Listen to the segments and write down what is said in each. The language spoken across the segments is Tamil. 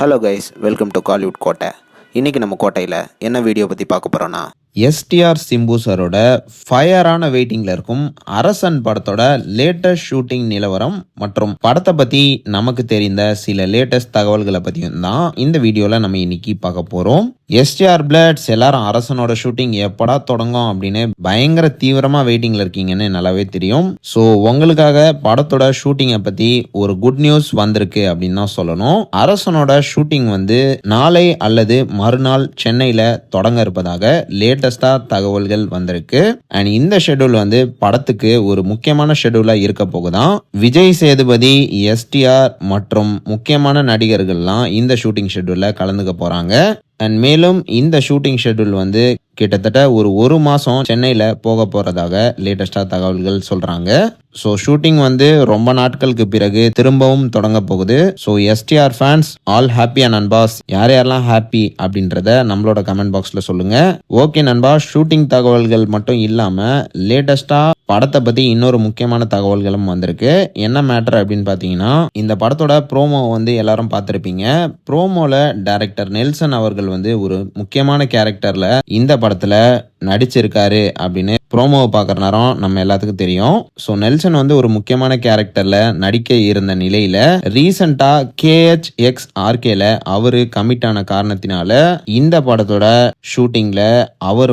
Hello guys, welcome to Kollywood கோட்டை. இன்றைக்கி நம்ம கோட்டையில் என்ன வீடியோ பற்றி பார்க்க போகிறோன்னா, எஸ்டிஆர் சிம்பு சாரோட ஃபயரான வெயிட்டிங்கில் இருக்கும் அரசன் படத்தோட லேட்டஸ்ட் ஷூட்டிங் நிலவரம் மற்றும் படத்தை பற்றி நமக்கு தெரிந்த சில லேட்டஸ்ட் தகவல்களை பற்றியும் தான் இந்த வீடியோவில் நம்ம இன்னைக்கு பார்க்க போகிறோம். எஸ்டிஆர் பிளட்ஸ் எல்லாரும் அரசனோட ஷூட்டிங் எப்படா தொடங்கும் அப்படின்னு பயங்கர தீவிரமாக வெயிட்டிங்கில் இருக்கீங்கன்னு நல்லாவே தெரியும். ஸோ உங்களுக்காக படத்தோட ஷூட்டிங்கை பற்றி ஒரு குட் நியூஸ் வந்திருக்கு அப்படின்னு தான் சொல்லணும். அரசனோட ஷூட்டிங் நாளை அல்லது மறுநாள் சென்னையில் தொடங்க இருப்பதாக லேட்டஸ்டா தகவல்கள் வந்திருக்கு. அண்ட் இந்த ஷெட்யூல் படத்துக்கு ஒரு முக்கியமான ஷெட்யூலா இருக்க போகுதான். விஜய் சேதுபதி, எஸ்டிஆர் மற்றும் முக்கியமான நடிகர்கள்லாம் இந்த ஷூட்டிங் ஷெட்யூல்ல கலந்துக்க போறாங்க. அண்ட் மேலும் இந்த ஷூட்டிங் ஷெட்யூல் கிட்டத்தட்ட ஒரு மாசம் சென்னையில போக போறதாக லேட்டஸ்டா தகவல்கள் சொல்றாங்க. ஸோ ஷூட்டிங் ரொம்ப நாட்களுக்கு பிறகு திரும்பவும் தொடங்க போகுது. So STR fans all happy and நண்பாஸ். யார் யாரெல்லாம் ஹாப்பி அப்படின்றத நம்மளோட கமெண்ட் பாக்ஸ்ல சொல்லுங்க. ஓகே நண்பா, ஷூட்டிங் தகவல்கள் மட்டும் இல்லாம லேட்டஸ்டா படத்தை பத்தி இன்னொரு முக்கியமான தகவல்களும் வந்திருக்கு. என்ன மேட்டர் அப்படின்னு பாத்தீங்கன்னா, இந்த படத்தோட ப்ரோமோ எல்லாரும் பார்த்திருப்பீங்க. ப்ரோமோல டைரக்டர் நெல்சன் அவர்கள் ஒரு முக்கியமான கேரக்டர்ல இந்த படத்துல நடிச்சிருக்காரு அப்படின்னு ப்ரோமோவை பார்க்குற நேரம் நம்ம எல்லாத்துக்கும் தெரியும். ஸோ நெல்சன் ஒரு முக்கியமான கேரக்டர்ல நடிக்க இருந்த நிலையில ரீசெண்டா KHXRKல அவரு கமிட் ஆன காரணத்தினால இந்த படத்தோட ஷூட்டிங்ல அவர்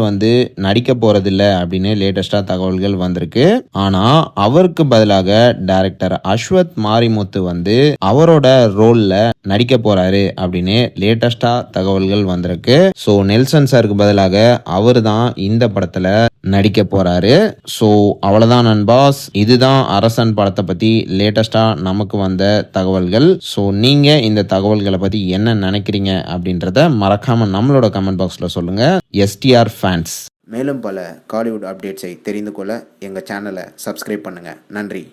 நடிக்க போறதில்லை அப்படின்னு லேட்டஸ்டா தகவல்கள் வந்திருக்கு. ஆனா அவருக்கு பதிலாக டைரக்டர் அஸ்வத் மாரிமுத்து அவரோட ரோல்ல நடிக்க போறாரு அப்படின்னு லேட்டஸ்டா தகவல்கள் வந்திருக்கு. ஸோ நெல்சன் சாருக்கு பதிலாக அவரு தான் இந்த படத்துல நடிக்க போறாரு. ஸோ அவ்வளவுதான் நண்பாஸ், இதுதான் அரசன் படத்தை பத்தி லேட்டஸ்டா நமக்கு வந்த தகவல்கள். ஸோ நீங்க இந்த தகவல்களை பத்தி என்ன நினைக்கிறீங்க அப்படின்றத மறக்காம நம்மளோட கமெண்ட் பாக்ஸ்ல சொல்லுங்க. STR fans. மேலும் பல காலிவுட் அப்டேட்ஸை தெரிந்து கொள்ள எங்கள் சேனலை சப்ஸ்கிரைப் பண்ணுங்கள். நன்றி.